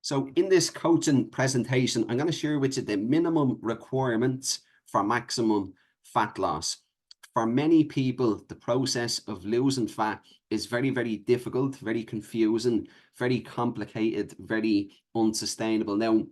So in this coaching presentation, I'm going to share with you the minimum requirements for maximum fat loss. For many people, the process of losing fat is very, very difficult, very confusing, very complicated, very unsustainable. Now,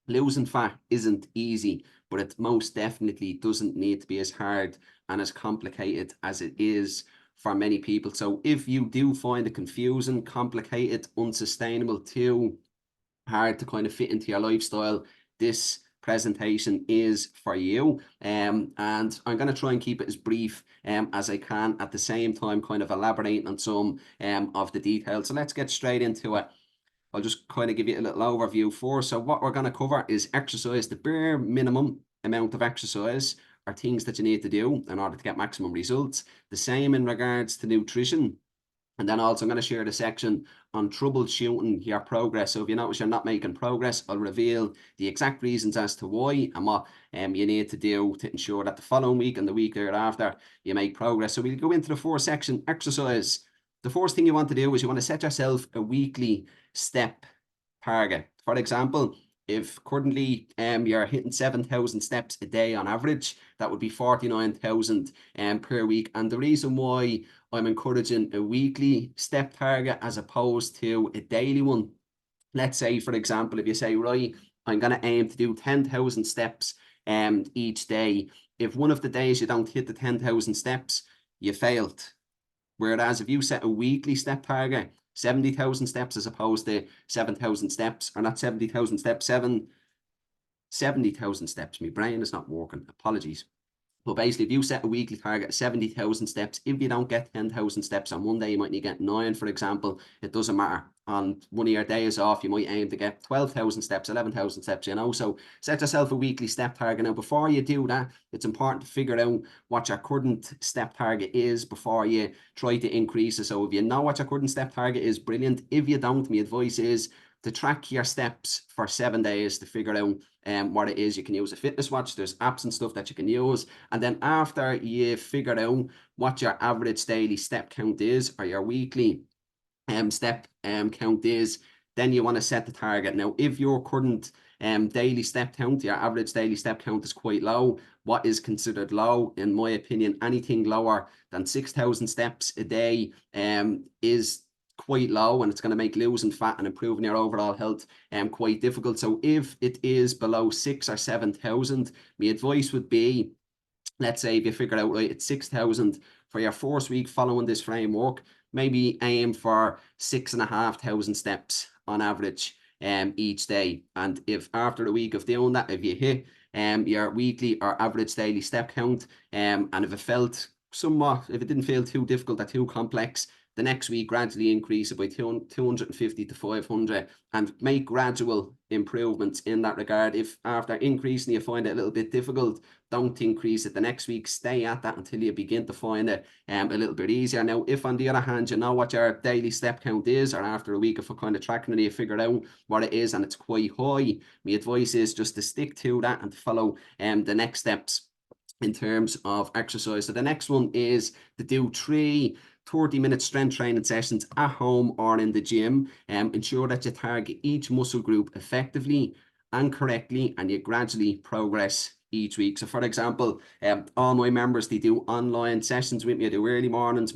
losing fat isn't easy, but it most definitely doesn't need to be as hard and as complicated as it is for many people. So if you do find it confusing, complicated, unsustainable, too hard to kind of fit into your lifestyle, this presentation is for you. And I'm going to try and keep it as brief as I can, at the same time kind of elaborating on some of the details. So let's get straight into it. I'll just kind of give you a little overview first. So what we're going to cover is exercise. The bare minimum amount of exercise are things that you need to do in order to get maximum results. The same in regards to nutrition. And then also I'm going to share the section on troubleshooting your progress. So if you notice you're not making progress, I'll reveal the exact reasons as to why and what you need to do to ensure that the following week and the week thereafter you make progress. So we'll go into the first section, exercise. The first thing you want to do is you want to set yourself a weekly step target. For example, if currently you're hitting 7,000 steps a day on average, that would be 49,000 per week. And the reason why I'm encouraging a weekly step target as opposed to a daily one, let's say, for example, if you say, right, I'm going to aim to do 10,000 steps each day. If one of the days you don't hit the 10,000 steps, you failed. Whereas if you set a weekly step target, 70,000 steps as opposed to 7,000 steps, or not 70,000 steps, 70,000 steps. My brain is not working. Apologies. But basically, if you set a weekly target of 70,000 steps, if you don't get 10,000 steps on one day, you might need to get 9, for example. It doesn't matter. On one of your days off, you might aim to get 12,000 steps, 11,000 steps, you know. So set yourself a weekly step target. Now, before you do that, it's important to figure out what your current step target is before you try to increase it. So if you know what your current step target is, brilliant. If you don't, my advice is to track your steps for 7 days to figure out what it is. You can use a fitness watch. There's apps and stuff that you can use. And then after you figure out what your average daily step count is, or your weekly step count is, then you want to set the target. Now, if your current daily step count, your average daily step count is quite low, what is considered low, in my opinion, anything lower than 6,000 steps a day is quite low, and it's going to make losing fat and improving your overall health quite difficult. So if it is below 6,000 or 7,000, my advice would be, let's say if you figure out, right, it's 6,000 for your first week following this framework, maybe aim for 6,500 steps on average each day. And if after a week of doing that, if you hit your weekly or average daily step count, and if it felt somewhat, if it didn't feel too difficult or too complex, the next week gradually increase it by 250 to 500 and make gradual improvements in that regard. If after increasing you find it a little bit difficult, don't increase it the next week. Stay at that until you begin to find it a little bit easier. Now, if on the other hand, you know what your daily step count is, or after a week of kind of tracking it, you figure out what it is and it's quite high, my advice is just to stick to that and follow the next steps in terms of exercise. So the next one is to do 3 30-minute strength training sessions at home or in the gym. Ensure that you target each muscle group effectively and correctly, and you gradually progress each week. So for example, all my members, they do online sessions with me. I do early mornings,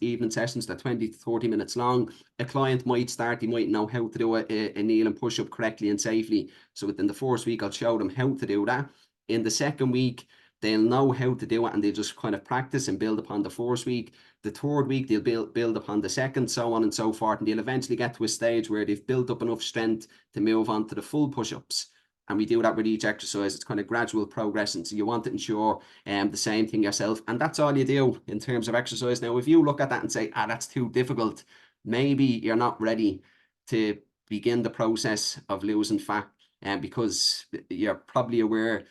evening sessions. They're 20 to 30 minutes long. A client might start, they might know how to do a kneel and push up correctly and safely. So within the first week, I'll show them how to do that. In the second week, they'll know how to do it, and they just kind of practice and build upon the first week. The third week, they'll build upon the second, so on and so forth. And they'll eventually get to a stage where they've built up enough strength to move on to the full push-ups. And we do that with each exercise. It's kind of gradual progression. So you want to ensure the same thing yourself. And that's all you do in terms of exercise. Now, if you look at that and say, that's too difficult, maybe you're not ready to begin the process of losing fat. Because you're probably aware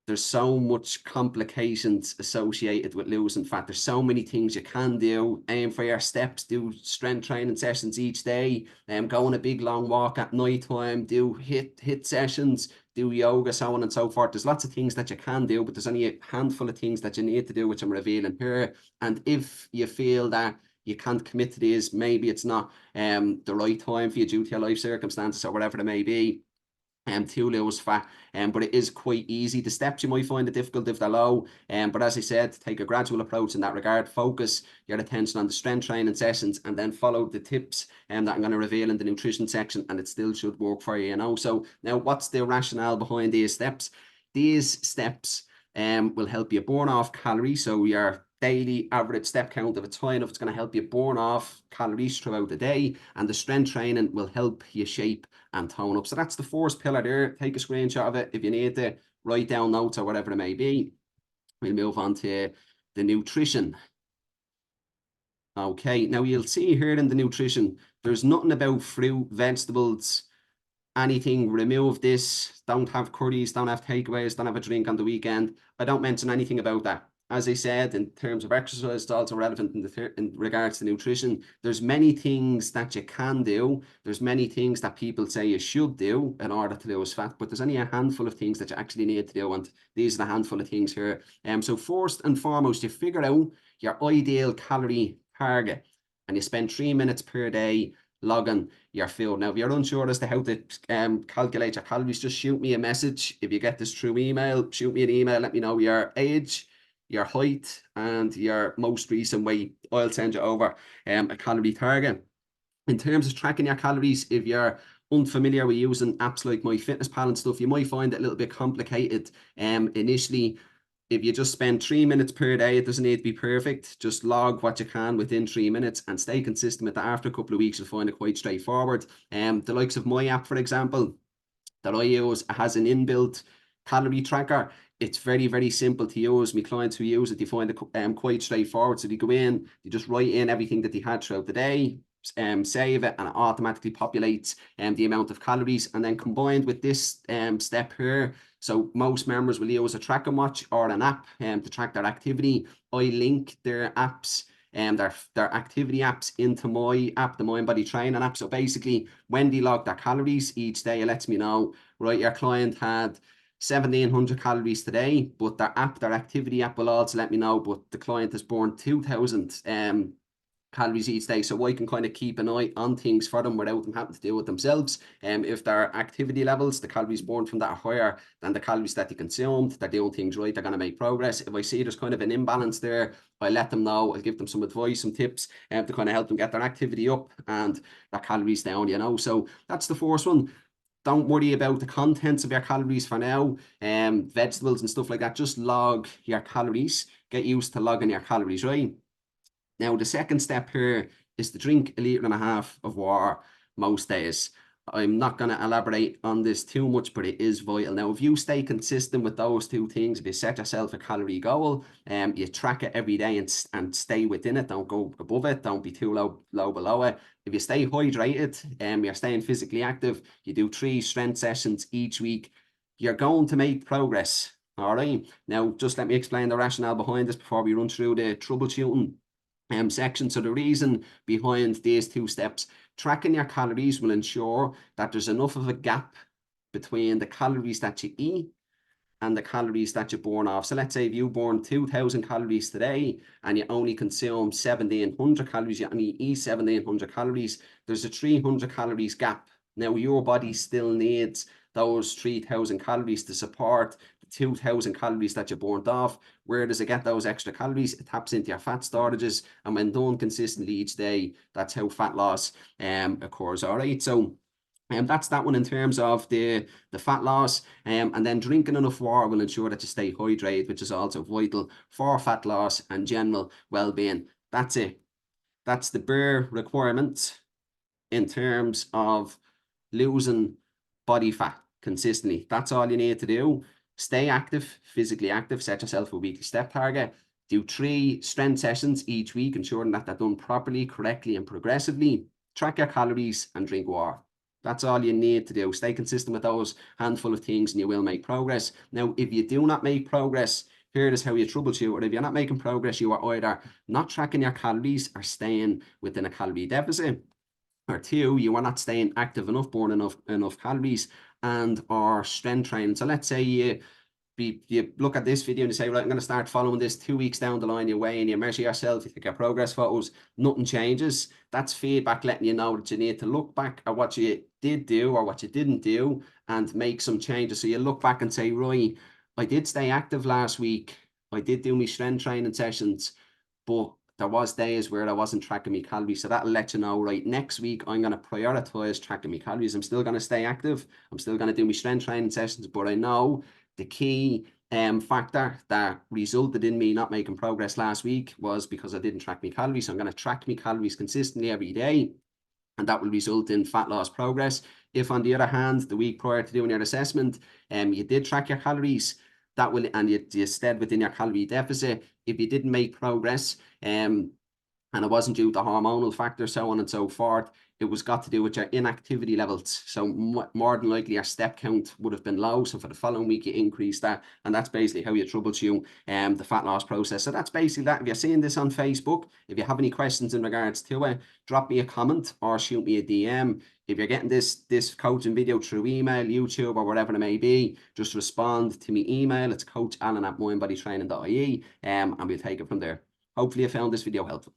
there's so much complications associated with losing fat. There's so many things you can do. Aim for your steps, do strength training sessions each day, go on a big long walk at night time, do hit sessions, do yoga, so on and so forth. There's lots of things that you can do, but there's only a handful of things that you need to do, which I'm revealing here. And if you feel that you can't commit to these. Maybe it's not the right time for you due to your life circumstances or whatever it may be. To lose fat, but it is quite easy. The steps you might find it difficult if they're low, but as I said, take a gradual approach in that regard. Focus your attention on the strength training sessions and then follow the tips that I'm going to reveal in the nutrition section, and it still should work for you, you know. So now, what's the rationale behind these steps? These steps will help you burn off calories. So your daily average step count, if it's high enough, it's going to help you burn off calories throughout the day, and the strength training will help you shape and tone up. So that's the first pillar there. Take a screenshot of it if you need to write down notes or whatever it may be. We'll move on to the nutrition. Okay, now you'll see here in the nutrition, there's nothing about fruit, vegetables, anything. Remove this. Don't have curries, don't have takeaways, don't have a drink on the weekend. I don't mention anything about that. As I said, in terms of exercise, it's also relevant in regards to nutrition. There's many things that you can do. There's many things that people say you should do in order to lose fat, but there's only a handful of things that you actually need to do, and these are the handful of things here. So first and foremost, you figure out your ideal calorie target, and you spend 3 minutes per day logging your food. Now, if you're unsure as to how to calculate your calories, just shoot me a message. If you get this through email, shoot me an email. Let me know your age, your height, and your most recent weight. I'll send you over a calorie target. In terms of tracking your calories, if you're unfamiliar with using apps like MyFitnessPal and stuff, you might find it a little bit complicated initially. If you just spend 3 minutes per day, it doesn't need to be perfect. Just log what you can within 3 minutes and stay consistent with that. After a couple of weeks, you'll find it quite straightforward. The likes of my app, for example, that I use, has an inbuilt calorie tracker. It's very, very simple to use. My clients who use it, they find it quite straightforward. So they go in, they just write in everything that they had throughout the day, save it, and it automatically populates the amount of calories. And then combined with this step here, so most members will use a tracking watch or an app to track their activity. I link their apps and their activity apps into my app, the Mind Body Training app. So basically, when they log their calories each day, it lets me know, right, your client had 1,700 calories today, but their app, their activity app, will also let me know, but the client has burned 2,000 calories each day, so I can kind of keep an eye on things for them without them having to deal with themselves. If their activity levels, the calories burned from that are higher than the calories that they consumed, they're doing things right, they're going to make progress. If I see there's kind of an imbalance there, I let them know. I'll give them some advice, some tips to kind of help them get their activity up and their calories down, you know. So that's the first one. Don't worry about the contents of your calories for now. Vegetables and stuff like that, just log your calories. Get used to logging your calories, right? Now, the second step here is to drink 1.5 litres of water most days. I'm not going to elaborate on this too much, but it is vital. Now, if you stay consistent with those two things, if you set yourself a calorie goal, you track it every day and stay within it, don't go above it, don't be too low below it. If you stay hydrated, you're staying physically active, you do 3 strength sessions each week, you're going to make progress. All right. Now, just let me explain the rationale behind this before we run through the troubleshooting section. So the reason behind these 2 steps, tracking your calories will ensure that there's enough of a gap between the calories that you eat and the calories that you burn off. So let's say if you burn 2,000 calories today and you only consume 1,700 calories, you only eat 1,700 calories, there's a 300 calories gap. Now your body still needs those 3,000 calories to support the 2,000 calories that you burnt off. Where does it get those extra calories? It taps into your fat storages, and when done consistently each day, that's how fat loss occurs. All right, so that's that one in terms of the fat loss, and then drinking enough water will ensure that you stay hydrated, which is also vital for fat loss and general well-being. That's it. That's the bare requirements in terms of losing body fat consistently. That's all you need to do. Stay active, physically active, set yourself a weekly step target, do 3 strength sessions each week, ensuring that they're done properly, correctly, and progressively. Track your calories and drink water. That's all you need to do. Stay consistent with those handful of things and you will make progress. Now, if you do not make progress, here is how you troubleshoot it. If you're not making progress, you are either not tracking your calories or staying within a calorie deficit, or 2, you are not staying active enough, burning enough calories, and or strength training. So let's say you look at this video and you say, right, I'm going to start following this 2 weeks down the line, you weigh and you measure yourself, you take your progress photos, nothing changes. That's feedback letting you know that you need to look back at what you did do or what you didn't do and make some changes. So you look back and say, right, I did stay active last week. I did do my strength training sessions, but there was days where I wasn't tracking my calories. So that'll let you know, right, next week I'm going to prioritize tracking my calories. I'm still going to stay active. I'm still going to do my strength training sessions, but I know the key factor that resulted in me not making progress last week was because I didn't track my calories. So I'm going to track my calories consistently every day, and that will result in fat loss progress. If, on the other hand, the week prior to doing your assessment, you did track your calories, that will, and you stayed within your calorie deficit. If you didn't make progress, and it wasn't due to hormonal factors, so on and so forth, it was got to do with your inactivity levels. So more than likely your step count would have been low. So for the following week, you increase that. And that's basically how you troubleshoot the fat loss process. So that's basically that. If you're seeing this on Facebook, if you have any questions in regards to it, drop me a comment or shoot me a DM. If you're getting this coaching video through email, YouTube, or whatever it may be, just respond to me email. It's coachallen@mindbodytraining.ie, and we'll take it from there. Hopefully you found this video helpful.